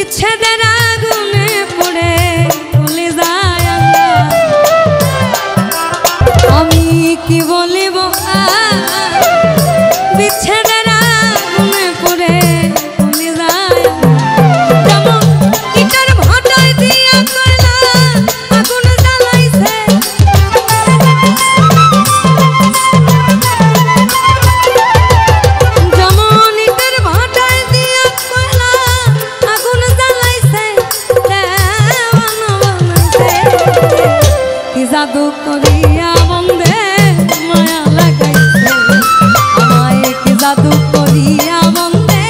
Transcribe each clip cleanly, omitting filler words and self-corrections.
বিচ্ছেদের আগুনে পড়ে চলে যায় আমি কি বলিব বিচ্ছেদের আগুনে পড়ে চলে যায় যেমন ইটার ভাটায় দিয়া কয়লা আগুন জ্বালাইছে যেমন ইটার ভাটায় দিয়া কয়লা আগুন জ্বালাইছে কি জাদু করিয়া বন্দে মায়া লাগাইছে আমায় কি জাদু করিয়া বন্দে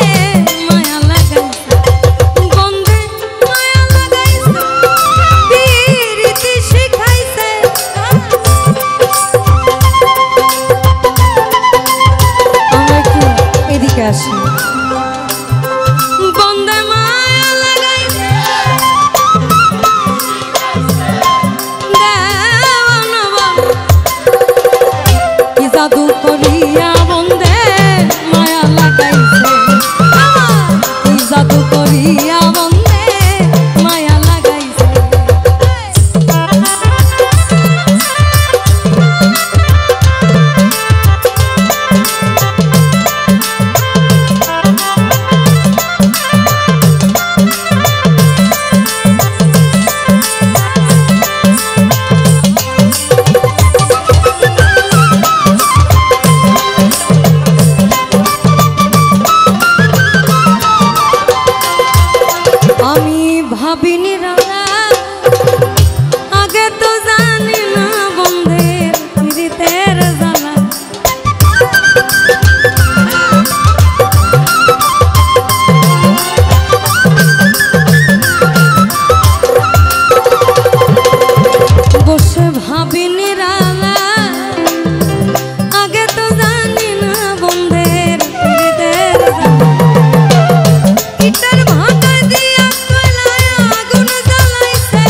মায়া লাগাইছে বন্দে মায়া লাগাইছে প্রীতি শিখাইছে আমরা একটু এদিকে আসি বন্দে মায়া লাগাইছে কি জাদু করিয়া বন্দে মায়া লাগাইছে কি জাদু করিয়া বন্দে মায়া লাগাইছে আমি ভাবিনি রানা আগে তো জানি না বন্ধের প্রীতের জ্বালা বসে ভাবিনি রানা আগে তো জানি না বন্ধের প্রীতের জ্বালা ইটার ভাটায় দিয়া কয়লা আগুন জ্বালাইছে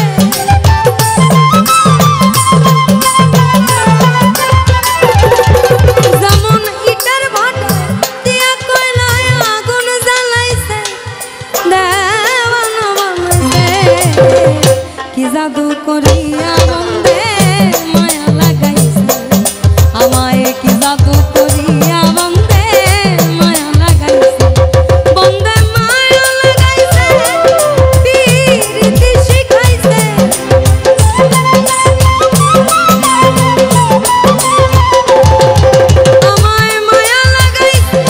যেমন ইটার ভাটায় দিয়া কয়লা আগুন জ্বালাইছে দেওয়ানা বানাইছে কি জাদু করিয়া বন্দে মায়া লাগাইছে আমায় কি জাদু করিয়া বন্দে মায়া লাগাইছে বন্দে মায়া লাগাইছে প্রীতি শিখাইছে আমায় মায়া লাগাইছে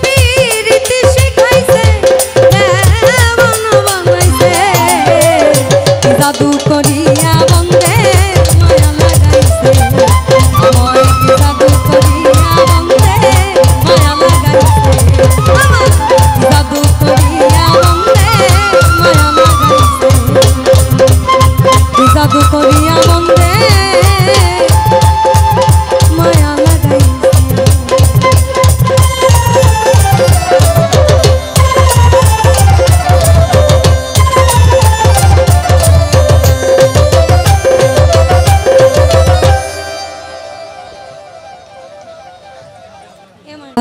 প্রীতি শিখাইছে দেওয়ানা বানাইছে কি জাদু করিয়া বন্দে মায়া লাগাইছে আমায় কি জাদু করিয়া বন্দে মায়া লাগাইছে আমায় কি জাদু করিয়া বন্দে মায়া লাগাইছে কি জাদু করিয়া বন্দে মায়া লাগাইছে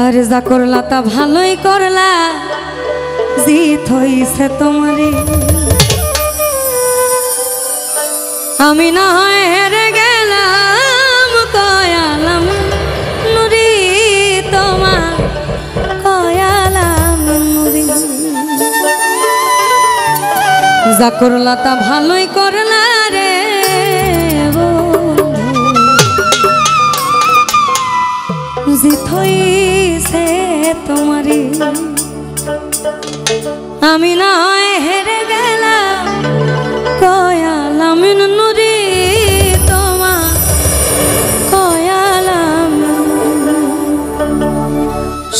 আর যা করলা তা ভালোই করলা জিত হইছে তোমারে আমি না হয় হেরে গেলাম কয়ালাম নুরি তোমার কয়ালাম নুরি যা করলা তা ভালোই করলা রে জিত হইছে তোমারে আমি না হয় হেরে গেলাম কয়ালাম নুরি তোমার কয়ালাম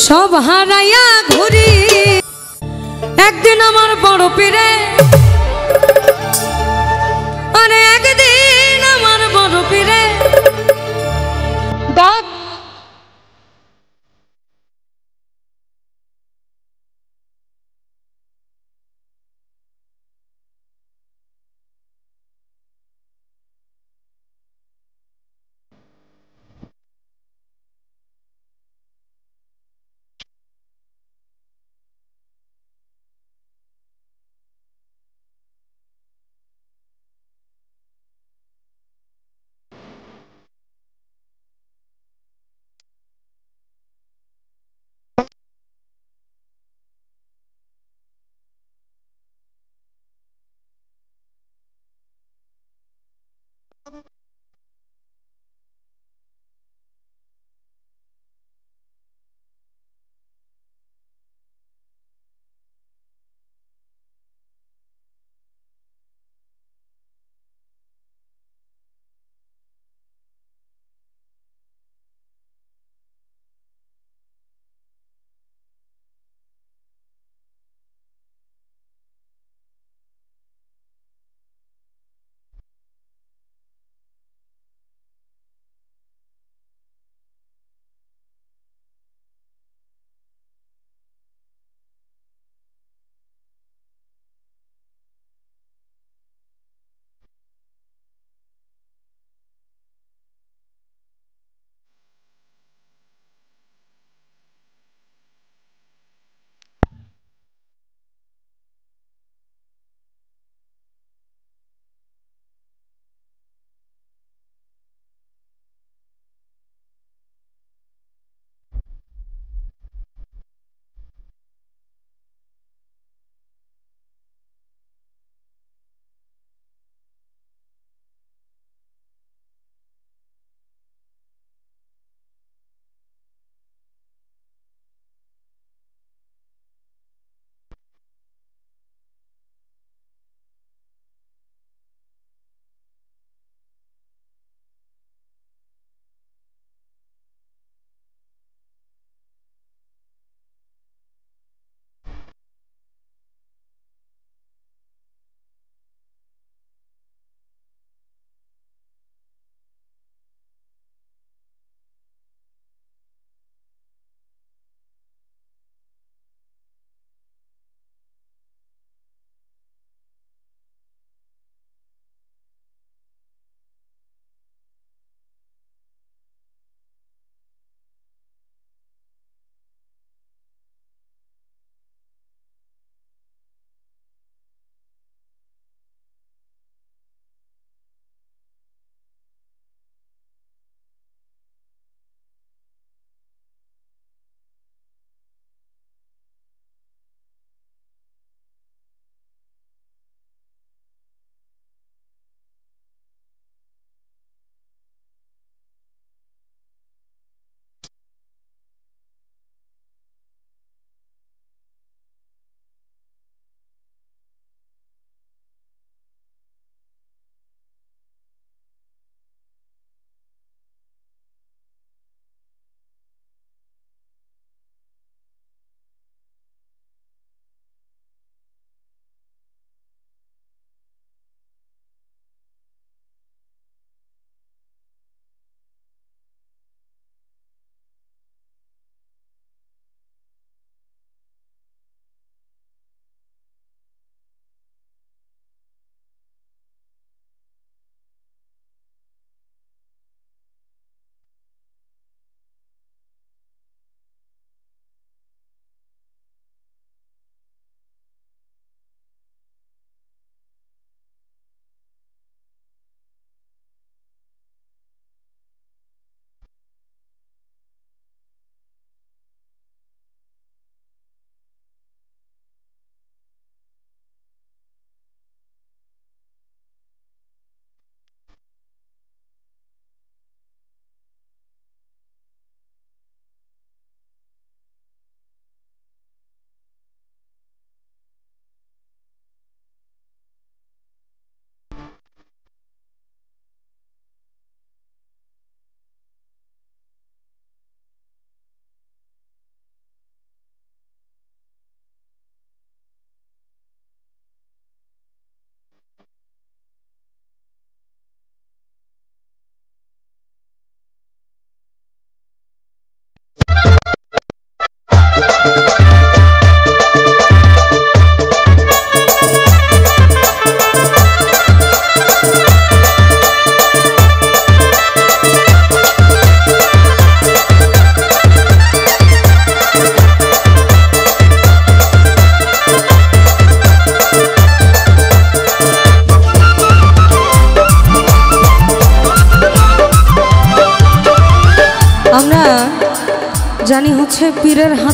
সব হারাইয়া ঘুরি একদিন আমার বড় পীরে আরে একদিন আমার বড় পীরে ডাক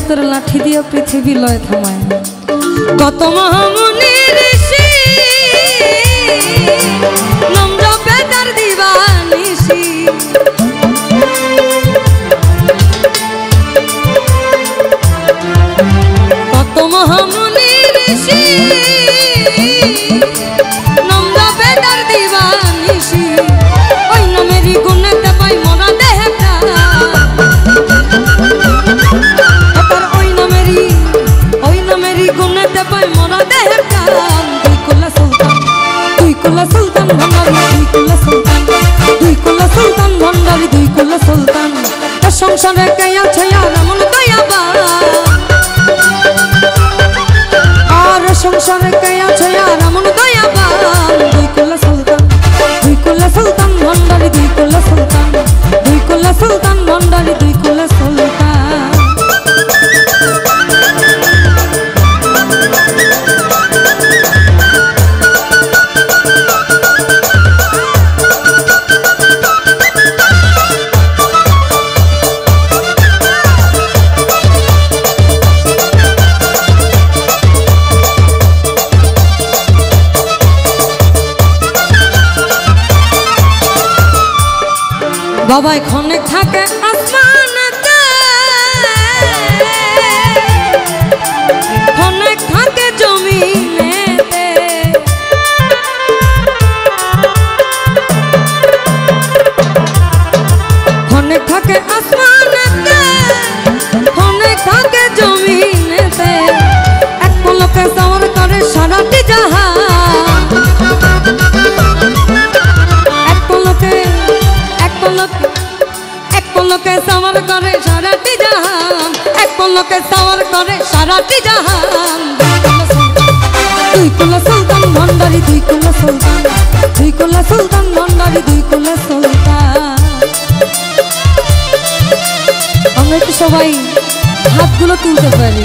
হস্তের লাঠি দিয়ে পৃথিবী লয় থামায় না। কত মহামুনি ঋষি নম্র বেদার দিবানিশি, কত মহামুনি ঋষি নম্র বেদার দিবানিশি, ওই নামেরই গুণেতে পাই মোরা দেহটা, ওই নামেরই গুণেতে পাই মোরা দেহটা। দুই কুলা সুলতান, দুই কুলা সুলতান ভান্ডারি, দুই কুলা সুলতান, দুই কুলা সুলতান ভান্ডারি, দুই কুলা সুলতান। সংসারে কে আছে আর এমন দয়াবান, আর সংসারে কে আছে আর এমন দয়াবান। দুই কুলা সুলতান, দুই কুলা সুলতান ভান্ডারি, দুই কুলা সুলতান, দুই কুলা সুলতান ভান্ডারি, দুই কুলা সুলতান। বাবাই ক্ষণে থাকে আসমানেতে, ক্ষণে থাকে জমিনেতে, ক্ষণে থাকে আসমানেতে, ক্ষণে থাকে জমিনেতে। এক পলকে সওয়ার করে সারাটি জাহান, এক পলকে এক পলকে সওয়ার করে সারাটি জাহান, এক পলকে সওয়ার করে সারাটি জাহান। দুই কুলা সুলতান ভান্ডারি, দুই কুলা সুলতান, দুই কুলা সুলতান ভান্ডারি, দুই কুলা সুলতান। আমরা একটু সবাই হাতগুলো তুলতে পারি।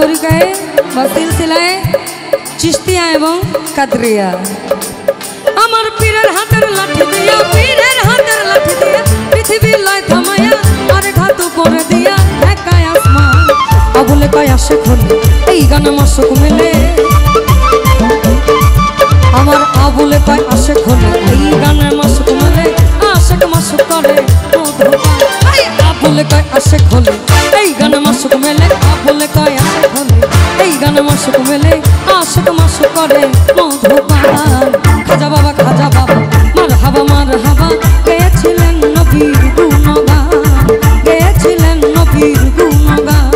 তরিকায় বা সিলসিলায় চিশতিয়া এবং কাদরিয়া, আমার পীরের হাতের লাঠি দিয়া, পীরের হাতের লাঠি দিয়া পৃথিবী লয় থামাইয়া, আর ঘাত উপরে দিয়া ঠেকায় আসমান। আবুলে কয় আসে খোলে এই গানে মাসুক মেলে, আমার আবুলে কয় আসে খোলে এই গানে মাসুক মেলে, আশেক মাসুক করে মধুপান। আবুলে কয় আসে খোলে এই গানে মাসুক মেলে, আবুলে কয় আসে খোলে এই গানে মাসুক মেলে, আশেক মাসুক করে মধুপান। খাজা বাবা, খাজা বাবা মারহাবা মারহাবা, গেয়েছিলেন নবীর গুণগান, গেয়েছিলেন নবীর গুণগান।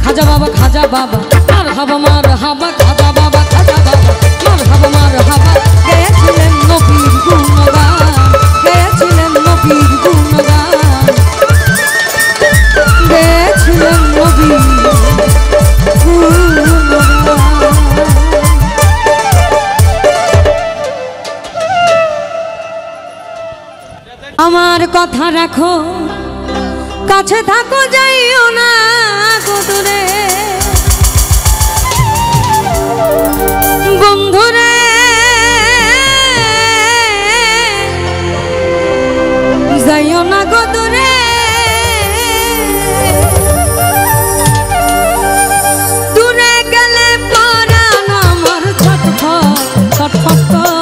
খাজা বাবা, খাজা বাবা মারহাবা মারহাবা, খাজা বাবা, খাজা বাবা মারহাবা মারহাবা, গেয়েছিলেন নবীর গুণগান, গেয়েছিলেন নবীর গুণগান, গেয়েছিলেন নবীর আমার কথা রাখো, কাছে থাকো, যাইও না দূরে। বন্ধুরে যাইও না দূরে, দূরে গেলে পরাণ আমার ছটফট ছটফট করে।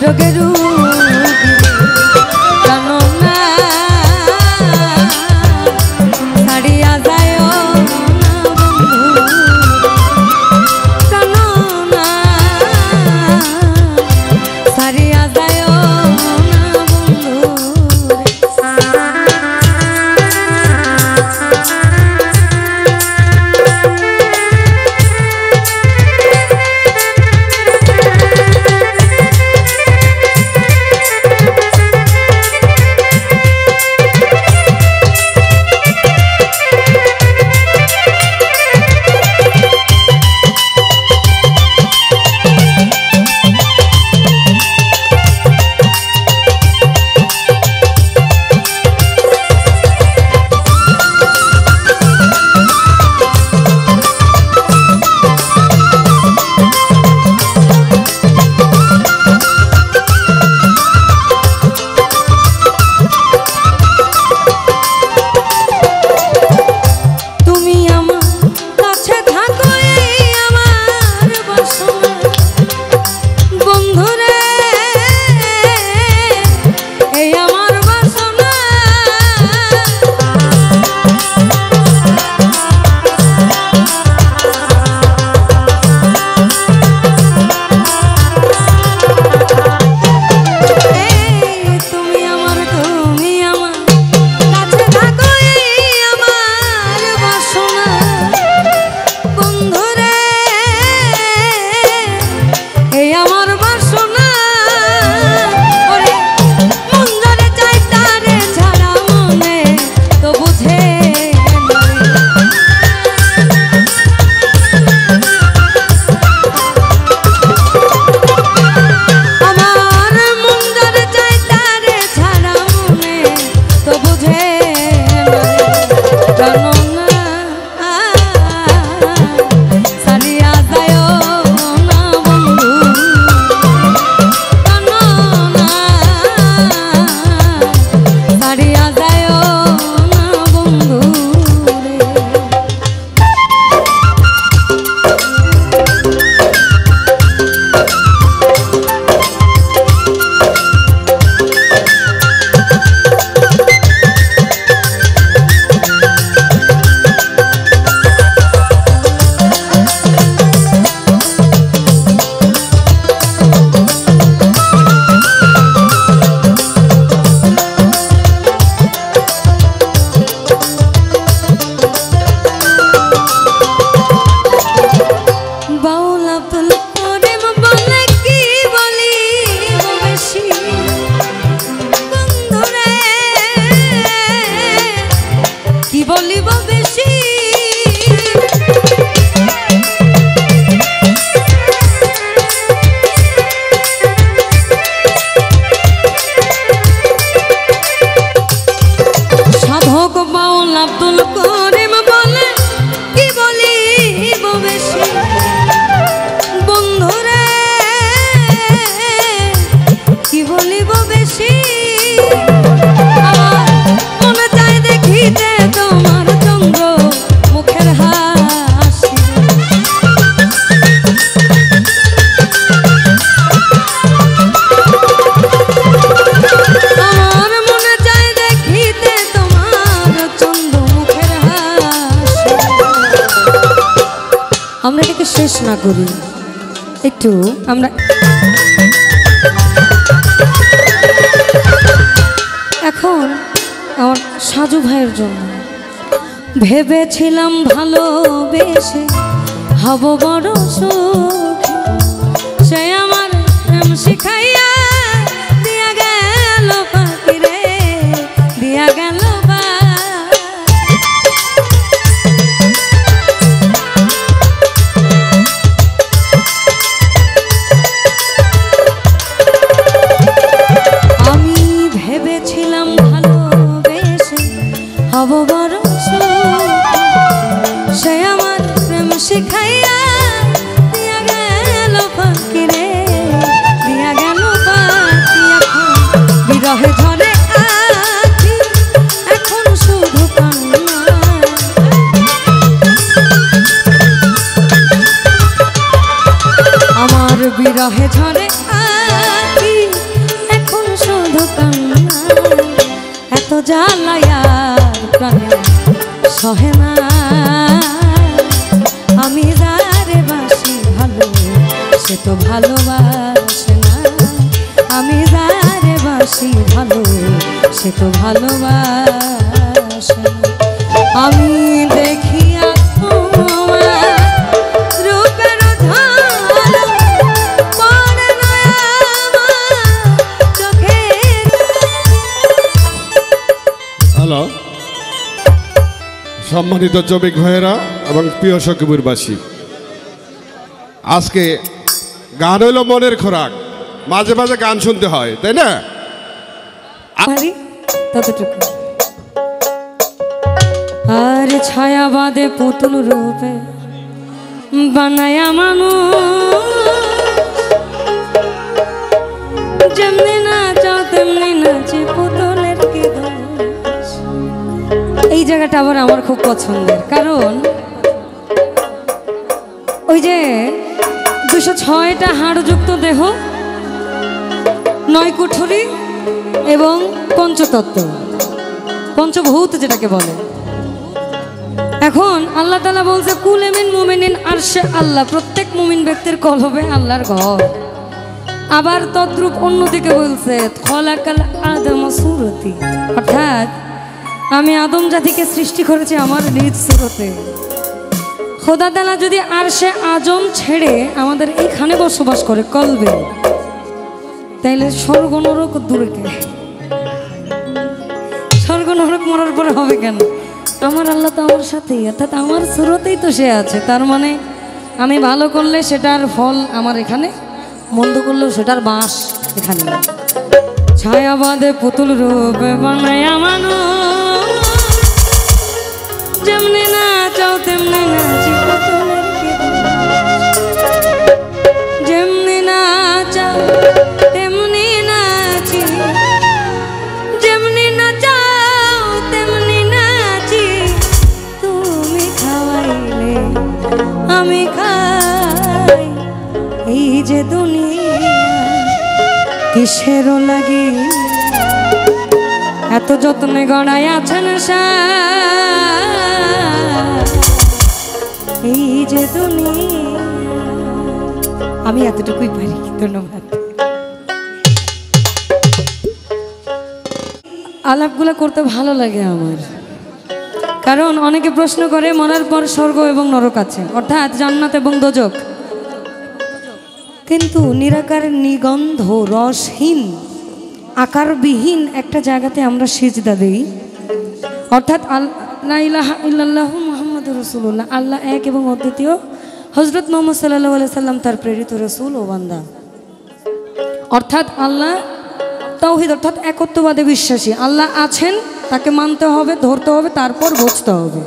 রোগে রোগী জানো না ছাড়িয়া যায় না বন্ধু জানো না ছাড়িয়া যায় না বন্ধু শেষ না করি একটু আমরা এখন আমার সাজু ভাইয়ের জন্য ভেবেছিলাম ভালোবেসে হব বড় সুখী সে আমার প্রেম শিখাইয়া দিয়া গেল পাখি রে দিয়া গেল হব বড় সে আমার প্রেম শিখাইয়া দিয়া গেল ফাঁকি রে দিয়া গেল জ্বালায়া প্রাণে সহে না আমি যারে বাসি ভালো সে তো ভালোবাসে না আমি যারে বাসি ভালো সে তো ভালোবাসে না আমি দেখিয়া সম্মানিত জমিক ভাইয়েরা এবং প্রিয় সকিপুরবাসী, আজকে গান হইল মনের খোরাক, মাঝে মাঝে গান শুনতে হয়, তাই না? ততটুকু আর ছায়া বাদে পুতুল রূপে বানায়া মানুষ যেমনি নাচাও তেমনি নাচে পুতুলের কি দোষ। এই জায়গাটা আবার আমার খুব পছন্দের, কারণ ওই যে 206টা হাড়যুক্ত দেহ, 9 কুঠুরি এবং পঞ্চতত্ত্ব, পঞ্চভূত যেটাকে বলে। এখন আল্লাহ তাআলা বলছে কুলে মিন মুমিনিন আরশে আল্লাহ, প্রত্যেক মুমিন ব্যক্তির কলবে আল্লাহর ঘর। আবার তদ্রূপ অন্যদিকে বলছে খলাকাল আদম সুরতি, অর্থাৎ আমি আদম জাতিকে সৃষ্টি করেছি আমার নিজ সুরতে। খোদা তাআলা যদি আরশে আজম ছেড়ে আমাদের এখানে বসবাস করে কলবে, তাইলে স্বর্গ নরক দূরে কে? স্বর্গ নরক মরার পরে হবে কেন? আমার আল্লাহ তো আমার সাথেই, অর্থাৎ আমার সুরতেই তো সে আছে। তার মানে আমি ভালো করলে সেটার ফল আমার এখানে, মন্দ করলেও সেটার বাস এখানে। ছায়া বাঁধে পুতুল রূপে বানায়া মানুষ যেমনি নাচাও তেমনি নাচি পুতুলের কি দোষ। যেমনি নাচাও তেমনি নাচি, যেমনি নাচাও তেমনি নাচি, তুমি খাওয়াইলে আমি খাই। এই যে দুনিয়া কিসেরও লাগি এত যত্নে গড়াই আছেন এই যে দুনিয়া। আমি এতটুকুই পারি, ধন্যবাদ। আলাপগুলো করতে ভালো লাগে আমার, কারণ অনেকে প্রশ্ন করে মরার পর স্বর্গ এবং নরক আছে, অর্থাৎ জান্নাত এবং দোজখ, কিন্তু নিরাকার নিগন্ধ রসহীন আকারবিহীন একটা জায়গাতে আমরা সিজদা দেই, অর্থাৎ লা ইলাহা ইল্লাল্লাহু মুহাম্মাদুর রাসূলুল্লাহ, আল্লাহ এক এবং অদ্বিতীয়, হযরত মুহাম্মদ সাল্লাল্লাহু আলাইহি সাল্লাম তার প্রেরিত রাসূল ও বান্দা। অর্থাৎ আল্লাহ তাওহীদ, অর্থাৎ একত্ববাদে বিশ্বাসী। আল্লাহ আছেন, তাকে মানতে হবে, ধরতে হবে, তারপর বুঝতে হবে।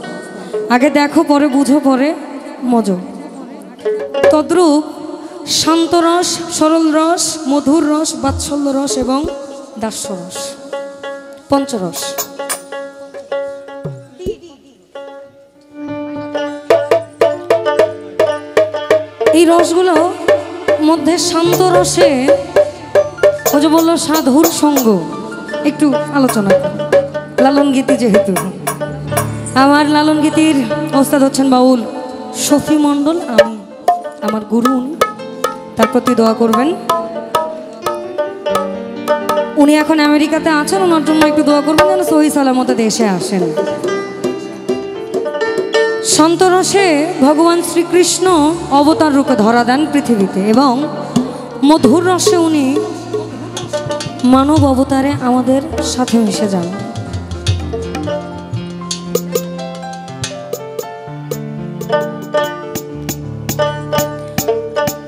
আগে দেখো পরে বুঝো পরে মজো। তদ্রূপ শান্ত রস, সরল রস, মধুর রস, বাৎসল্য রস এবং দাস্যরস, পঞ্চরস। এই রসগুলো মধ্যে শান্ত রসে ও যে বললো সাধুর সঙ্গ, একটু আলোচনা লালন গীতি, যেহেতু আমার লালন গীতির ওস্তাদ হচ্ছেন বাউল শফি মণ্ডল, আমি আমার গুরু, তার প্রতি দোয়া করবেন। উনি এখন আমেরিকাতে আছেন, ওনার জন্য একটু দোয়া করবেন যেন সহি সালামতে দেশে আসেন। শান্তরসে ভগবান শ্রীকৃষ্ণ অবতার রূপে ধরা দেন পৃথিবীতে, এবং মধুর রসে উনি মানব অবতারে আমাদের সাথে মিশে যান।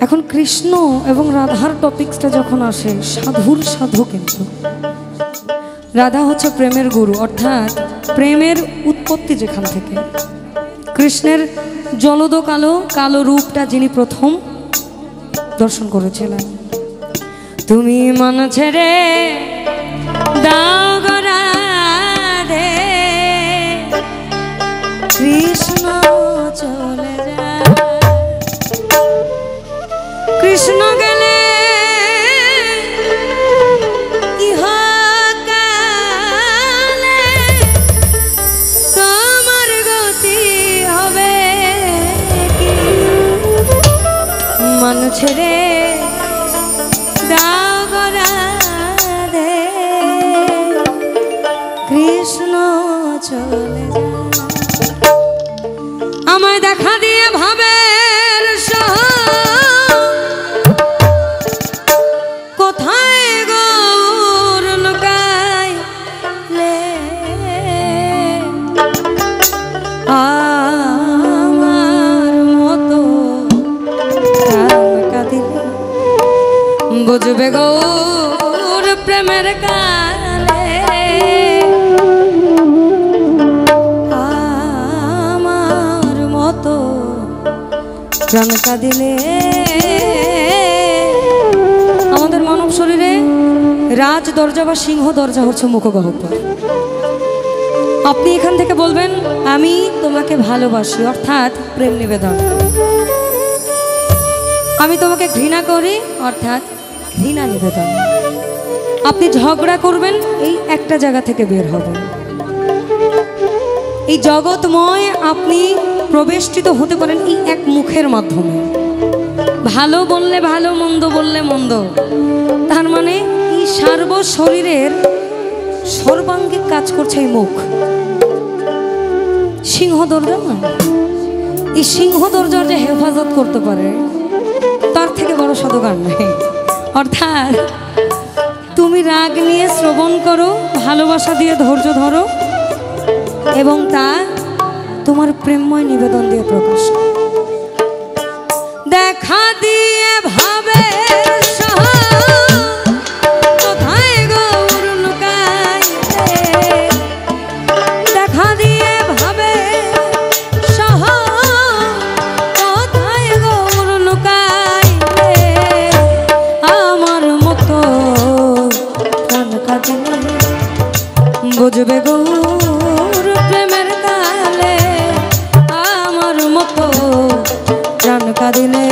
এখন কৃষ্ণ এবং রাধার টপিকসটা যখন আসে, সাধুর সাধু, কিন্তু রাধা হচ্ছে প্রেমের গুরু, অর্থাৎ প্রেমের উৎপত্তি যেখান থেকে। কৃষ্ণের জলদ কালো কালো রূপটা যিনি প্রথম দর্শন করেছিলেন। তুমি মন ছেড়ে দাও গো রাধে, কৃষ্ণ চলে যায়, কৃষ্ণ গেলে ইহকালে প্রেমের কালে আমার মতো প্রাণ কাঁদিলে। আমাদের মানব শরীরে রাজ দরজা বা সিংহ দরজা হচ্ছে মুখগহ্বর। আপনি এখান থেকে বলবেন আমি তোমাকে ভালোবাসি, অর্থাৎ প্রেম নিবেদন। আমি তোমাকে ঘৃণা করি, অর্থাৎ ঘৃণা নিবেদন। আপনি ঝগড়া করবেন, এই একটা জায়গা থেকে বের হবেন। এই জগৎময় আপনি প্রবেষ্টিত হতে পারেন এই এক মুখের মাধ্যমে। ভালো বললে ভালো, মন্দ বললে মন্দ। তার মানে এই সার্ব শরীরের সর্বাঙ্গিক কাজ করছে এই মুখ। সিংহ দরজা না, এই সিংহ দরজার যে হেফাজত করতে পারে তার থেকে বড় সাধুকার নেই। অর্থাৎ তুমি রাগ নিয়ে শ্রবণ করো, ভালোবাসা দিয়ে ধৈর্য ধরো এবং তা তোমার প্রেমময় নিবেদন দিয়ে প্রকাশ করো। দেখা দিয়ে ভাবে কোথায় গৌর লুকাইলে, দেখা দিয়ে ভাবে কোথায় গৌর লুকাইলে, আমার মতো প্রাণ কাঁদিলে বুঝবে গৌর প্রেমের কালে, আমার মতো প্রাণ কাঁদিলে।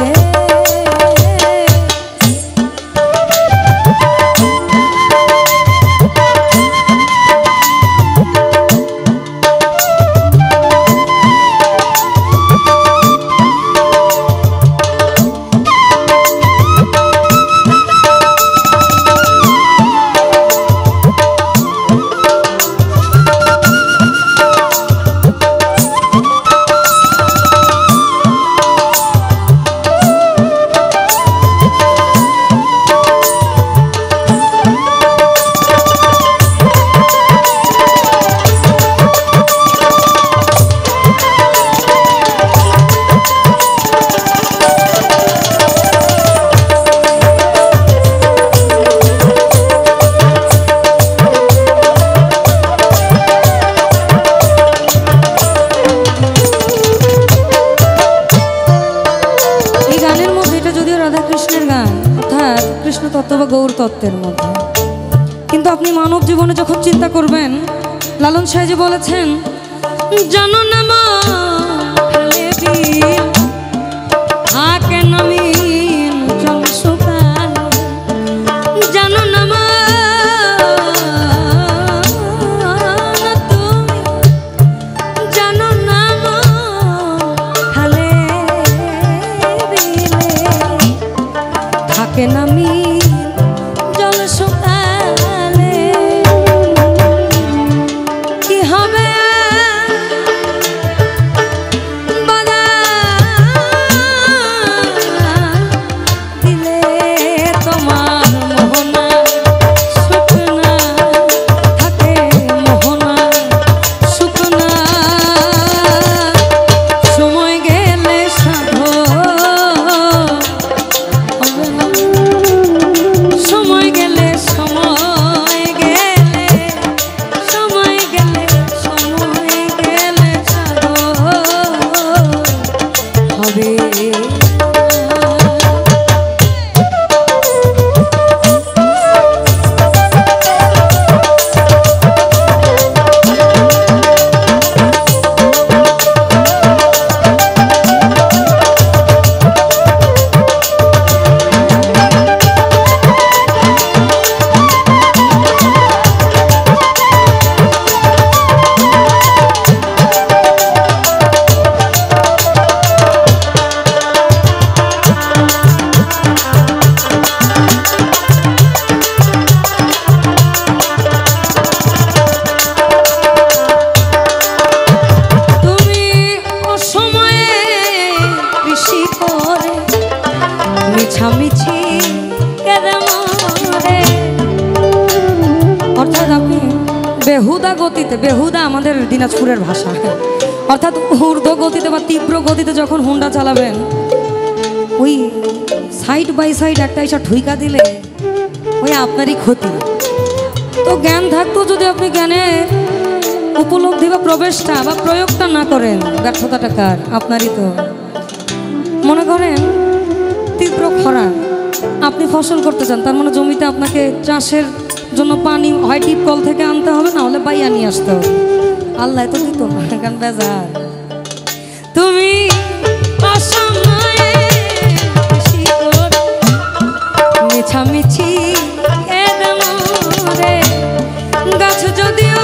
গৌর তত্ত্বের মধ্যে, কিন্তু আপনি মানব জীবনে যখন চিন্তা করবেন, লালন সাহেব বলেছেন জানো না মা জানো না মা জানো না মা খালে থাকে নামি বেহুদা গতিতে, বেহুদা আমাদের দিনাজপুরের ভাষা, অর্থাৎ ঊর্ধ্ব গতিতে বা তীব্র গতিতে যখন হুন্ডা চালাবেন, ওই সাইড বাই সাইড একটা এসে ঠুইকা দিলে ওই তাহলে আপনারই ক্ষতি। তো জ্ঞান থাকতো যদি আপনি জ্ঞানের উপলব্ধি বা প্রবেশটা বা প্রয়োগটা না করেন, ব্যর্থতাটা কার? আপনারই তো। মনে করেন তীব্র খরা, আপনি ফসল করতে চান, তার মানে জমিতে আপনাকে চাষের জন্য পানি হয় টিপ কল থেকে আনতে হবে, না হলে বাইয়া নিয়ে আসতে হবে। আল্লাহ তো দিত না, গান বেজার। তুমি মিছামিছি গাছ যদিও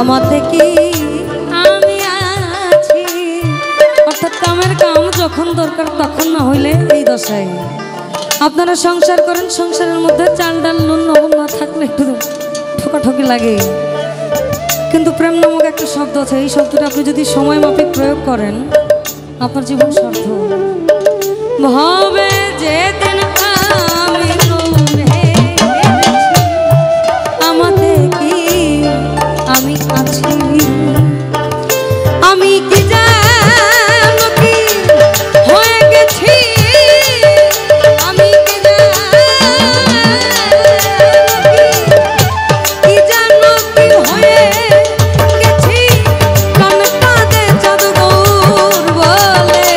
আমাতে কি আমি আছি, অর্থাৎ কামের কাম যখন দরকার তখন না হইলে এই দশায়। আপনারা সংসার করেন, সংসারের মধ্যে চাল ডাল নুন লবণ না থাকলে একটু ঠোকাঠকি লাগে, কিন্তু প্রেম নামক একটা শব্দ আছে, এই শব্দটা আপনি যদি সময় মাফিক প্রয়োগ করেন আপনার জীবন সার্থক হবে। যেদিন আমি আমাতে কি আমি আছি, আমি কি জানো কি হয়ে গেছি, আমি কি জানো কি হয়ে গেছি, কান কাঁদে জাদুঘর বলে।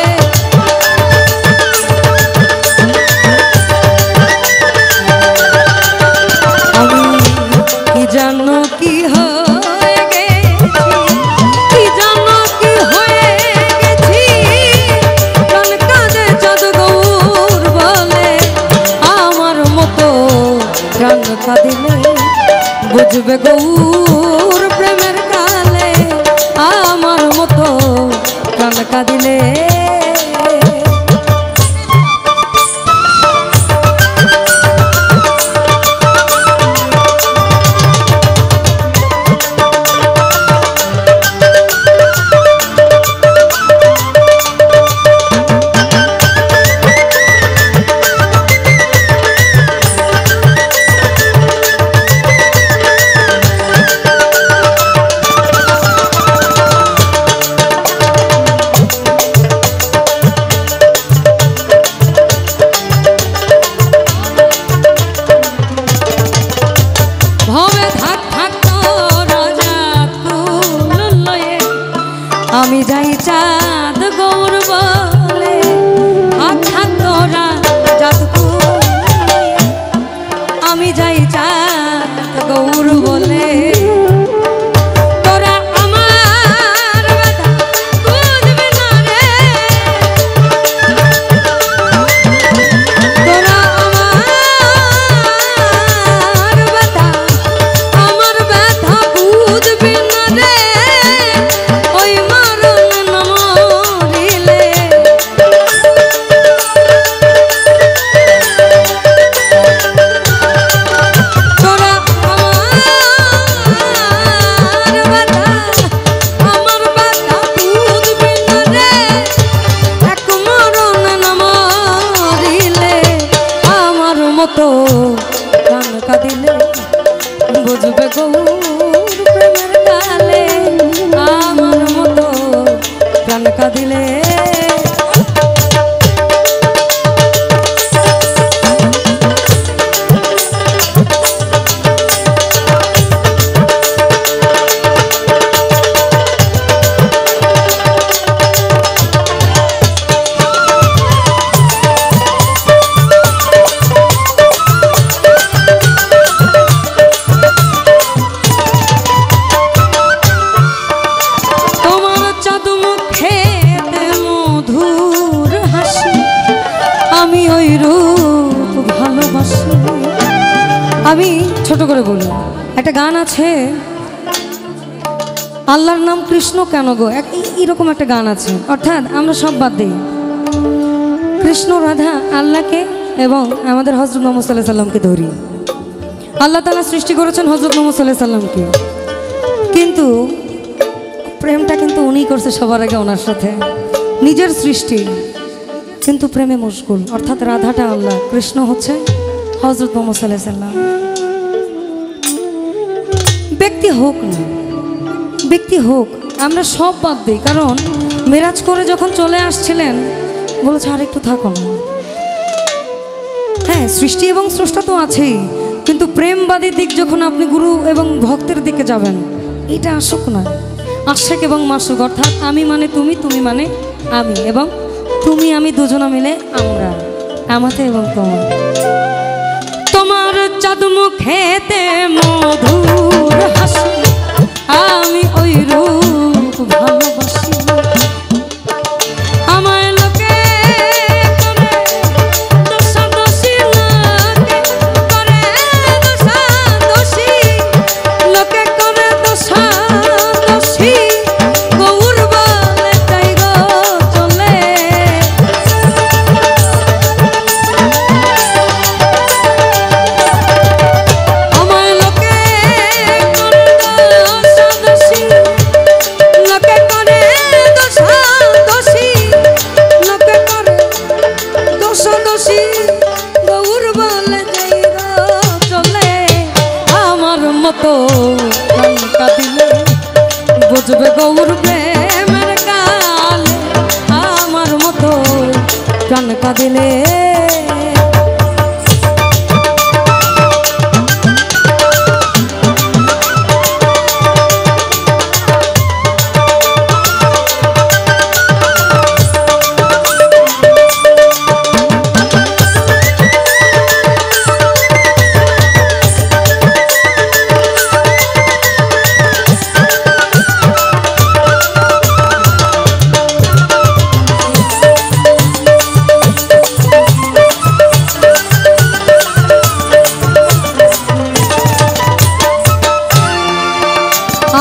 আমি কি জানো কি হয়ে গেছি, কি জানো কি হয়ে গেছি, কান কাঁদে জাদুঘর বলে। আমার মতো প্রাণ কাঁদিলে বুঝবে গৌর প্রেমের কালে, আমার মতো প্রাণ কাঁদিলে। ছোট করে বলি। একটা গান আছে, আল্লাহর নাম কৃষ্ণ কেন গো, এরকম একটা গান আছে। অর্থাৎ আমরা সব বাদ দিই, কৃষ্ণ রাধা আল্লাহকে এবং আমাদের হযরত মুহাম্মদ সাল্লাল্লাহু আলাইহি সাল্লামকে ধরি। আল্লাহ তাআলা সৃষ্টি করেছেন হযরত মুহাম্মদ সাল্লাল্লাহু আলাইহি সাল্লামকে, কিন্তু প্রেমটা কিন্তু উনিই করছে সবার আগে ওনার সাথে, নিজের সৃষ্টি কিন্তু প্রেমে মশগুল। অর্থাৎ রাধাটা আল্লাহ, কৃষ্ণ হচ্ছে হযরত মুহাম্মদ সাল্লাল্লাহু আলাইহি সাল্লাম। ব্যক্তি হোক না, ব্যক্তি হোক, আমরা সব বাদ দিই। কারণ মেরাজ করে যখন চলে আসছিলেন বলেছে আর একটু থাকো না। হ্যাঁ, সৃষ্টি এবং স্রষ্টা তো আছেই, কিন্তু প্রেমবাদী দিক যখন আপনি গুরু এবং ভক্তের দিকে যাবেন, এটা আসুক না, আশেক এবং মাসুক। অর্থাৎ আমি মানে তুমি, তুমি মানে আমি, এবং তুমি আমি দুজনা মিলে আমরা, আমাতে এবং তোমার। তোমার চাঁদ মুখেতে মধুর হাসি, আমি ওই রূপ ভালোবাসি। আমায় লোকে করে দোষাদোষী, লোকে করে দোষাদোষী, লোকে করে দোষাদোষী, গৌর বলে যাই গো চলে। আমায় লোকে করে দোষাদোষী, লোকে করে দোষাদোষী, লোকে করে দোষাদোষী, গৌর বলে যাই গো চলে। আমার মতো লঙ্কা দিলে বুঝবে গৌর প্রেমের কালে, আমার মতো লঙ্কা দিলে।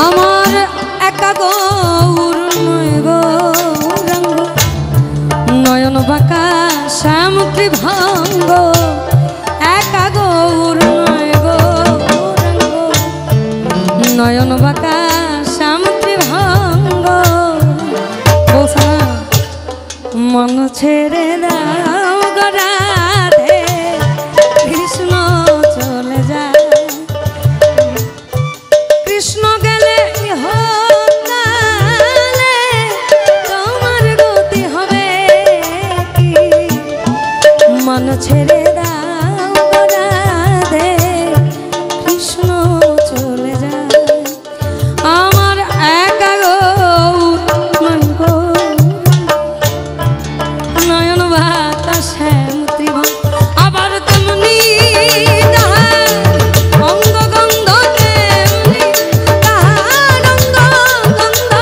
আমার একা গৌর নয় গৌরাঙ্গ, নয়ন বাঁকা শ্যামত্রী ভাঙ্গ। একা গৌর নয় গৌরাঙ্গ, নয়ন বাঁকা শ্যামত্রী ভাঙ্গ। বলছে না মন ছেড়ে দাও গো রাধে, কৃষ্ণ চলে যায়। কৃষ্ণ গেলে ইহকালে তোমার গতি হবে কি, মন ছেড়ে দাও গো রাধে, কৃষ্ণ চলে যায়। আমার একা গৌর নয় গৌর, নয়ন বাতাস শ্যামত্রী ভাঙ্গ। আবার তেমনি তাহার অঙ্গ গন্ধ, তেমনি তাহার অঙ্গ গন্ধ।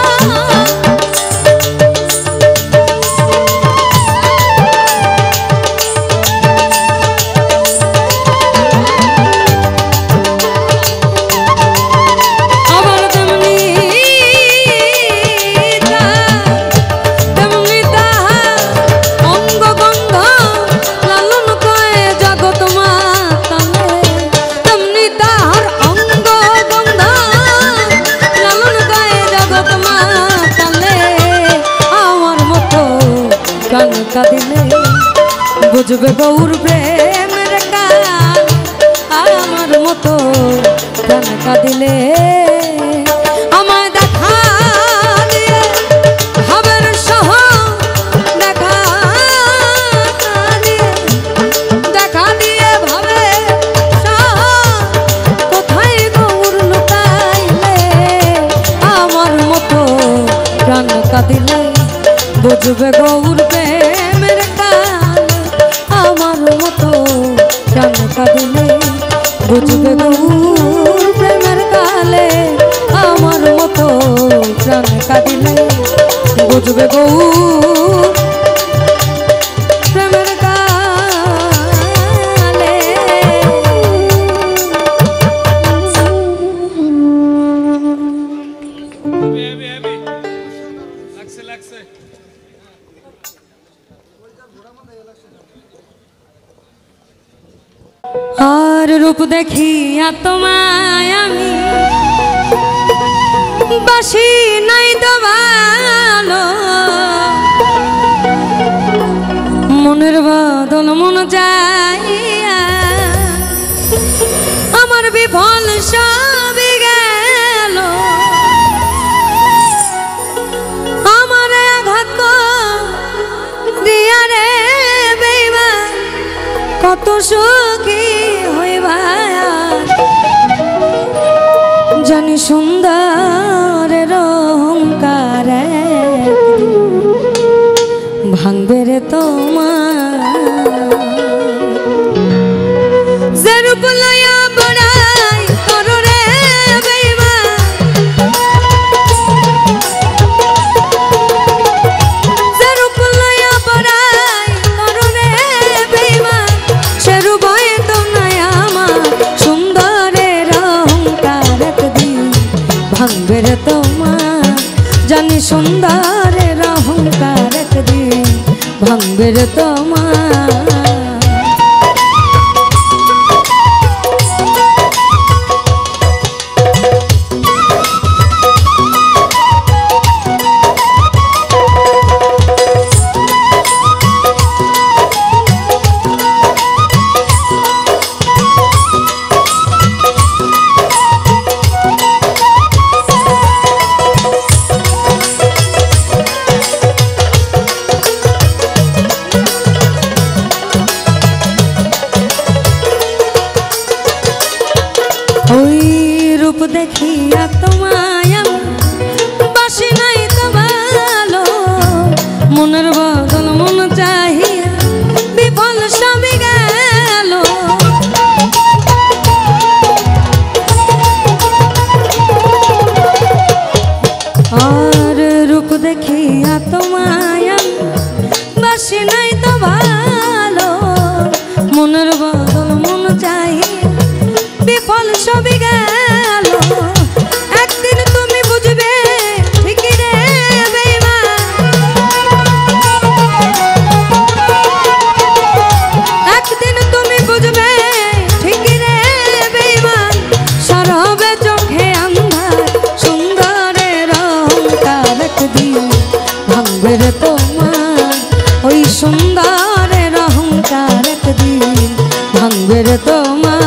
আবার তেমনি তেমনি তাহার অঙ্গ গন্ধ, লালন কয় জগৎ মাতালে। তেমনি তাহার অঙ্গ গন্ধ, লালন কয় জগৎ মাতালে। আমার মতো গান কাঁদিলে বুঝবে গৌর প্রেমের কাল, আমার মতো গান কাঁদিলে। আমায় দেখা দিয়ে ভাবের সহ, দেখা দিয়ে, দেখা দিয়ে ভাবের সহ, কোথায় গৌর লুকাইলে। আমার মতো গান কাঁদিলে বুঝবে গৌর প্রেমের কাল, আমার মতো গান কাঁদিলে বুঝবে গৌর প্রেমের কালে। আমার মতো গান কাঁদিলে বুঝবে গৌর প্রেমের কালে। আর রূপ দেখিয়া তোমায় আমি বাসি নাই তো ভালো, মনের বদল মন যাইয়া আমার বিফল সবই গেল, আমার আঘাত দিয়া রে বেইমান কত সুখী হইবা জানি সুন্দরের অহংকার ভাঙবে রে তোমার যে রূপ লইয়া বড়াই করো রে বেইমান, যে রূপ লইয়া বড়াই করো রে বেইমান, সে রূপ হয়তো নাই আমার সুন্দরের অহংকার একদিন ভাঙবে রে তোমার জানি সুন্দরের অহংকার একদিন ভাঙবে রে তোমার। ওই রূপ দেখিয়া তোমায় আমি বাসি নাই তো ভালো, মনের বদল মন চাহিয়া বিফল সবই গেল, আর রূপ দেখিয়া তোমায় আমি বাসি নাই তো ভালো, মনের বদল মন চাহিয়া বিফল সবই গেল, একদিন তুমি বুঝবে ঠিকই রে বেইমান, একদিন তুমি বুঝবে ঠিকই রে বেইমান, সরবে চোখে আন্ধার সুন্দরের অহংকার একদিন ভাঙবে রে তোমার, ওই সুন্দরের অহংকার একদিন ভাঙবে রে তোমার।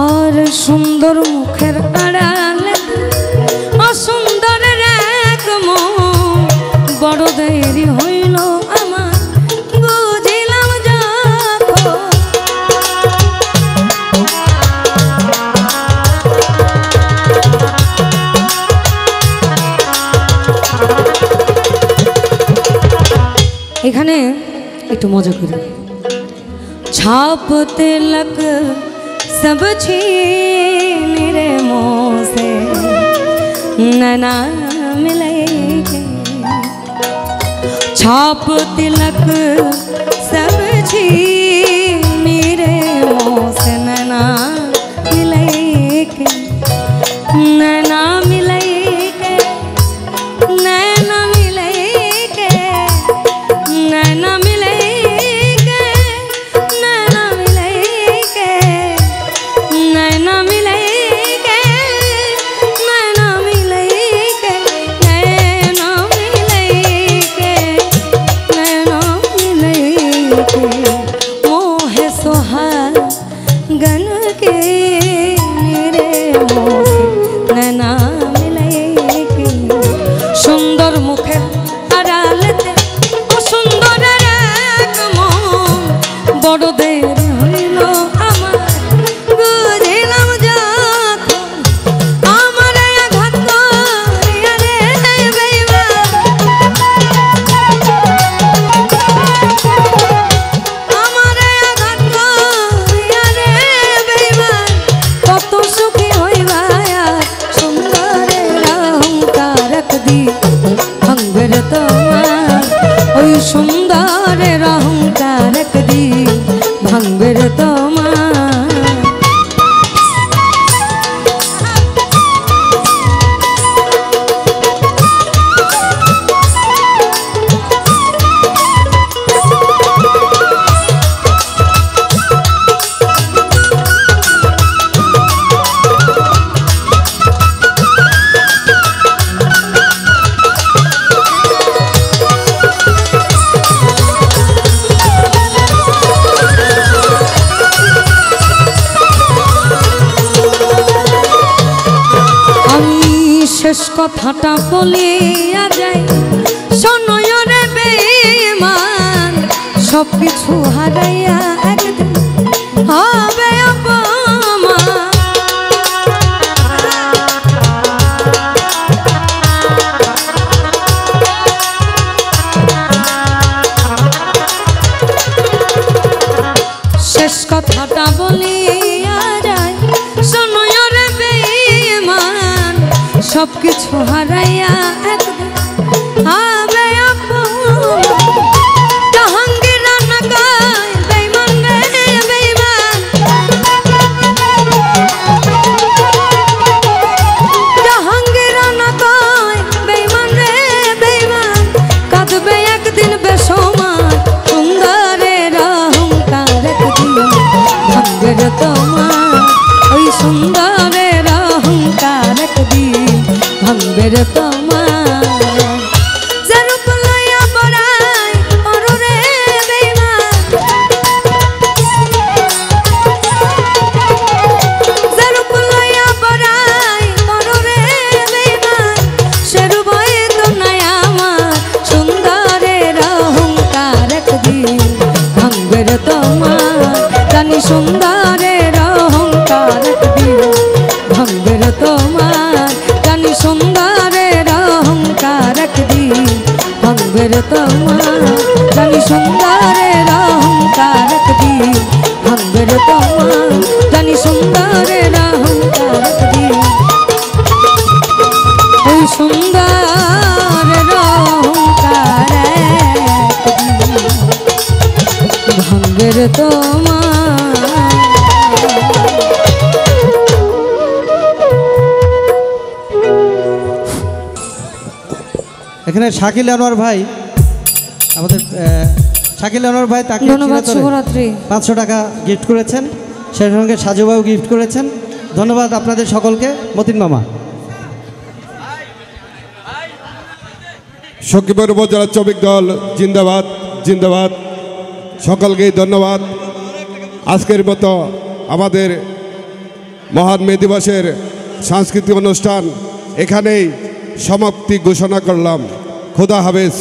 আর সুন্দর মুখের আড়ালে অসুন্দরের এক মন, বড় দেরি হইল আমার বুঝিলাম যখন, এখানে একটু মজা করি। छाप तिलक सब छीन रे मुँह से नैना मिलेंगे, छाप तिलक सब छीन रे मुँह से नैना मिलेंगे, नैना मिलेंगे, नैना मिलेंगे, नैना मिलेंगे, नैना मिलेंगे, नैना मिलेंगे, नैना मिलेंगे, नैना मिलेंगे, नैना मिलेंगे, मोह सुहागन के मेरे मोह से नैना কথাটা বলিয়া যাই শোনয়রে বেঈমান সব কিছু হারাইয়া একদিন হবে অপমান শেষ কথাটা বলিয়া যায় শোনয়রে বেঈমান সব কিছু হারাইয়া একদিন হবে অপমান জাহাঙ্গীর রানা কয় বেঈমান রে বেঈমান জাহাঙ্গীর রানা কয় বেঈমান রে বেঈমান কাঁদবে একদিন বেসমান সুন্দরের অহংকার একদিন ভাঙবে রে তোমার ওই সুন্দরের অহংকার একদিন ভাঙবে রে তোমার যে রূপ লইয়া বড়াই অরুরে বেঈমান যে রূপ লইয়া বড়াই অরুরে বেঈমান সে রূপই তো নাই আমার সুন্দরের অহংকার একদিন ভাঙবে রে তোমার জানি সুন্দরের অহংকার একদিন ভাঙবে রে তোমার জানি সুন্দরের অহংকার একদিন ভাঙবে রে তোমার জানি সুন্দরের অহংকার একদিন ভাঙবে রে তোমার জানি সুন্দরের অহংকার একদিন ওই সুন্দরের অহংকার একদিন ভাঙবে রে তোমার এখানে শাকিল আনোয়ার ভাই আমাদের শাকিল আনোয়ার ভাই তাকে ধন্যবাদ শুভরাত্রি 500 টাকা গিফট করেছেন সেই সঙ্গে সাজুবাবু গিফট করেছেন ধন্যবাদ আপনাদের সকলকে মতিন মামা সখীপুর উপজেলা শ্রমিক দল জিন্দাবাদ জিন্দাবাদ সকলকেই ধন্যবাদ আজকের মতো আমাদের মহান মে দিবসের সাংস্কৃতিক অনুষ্ঠান এখানেই সমাপ্তি ঘোষণা করলাম খোদা হাফেজ।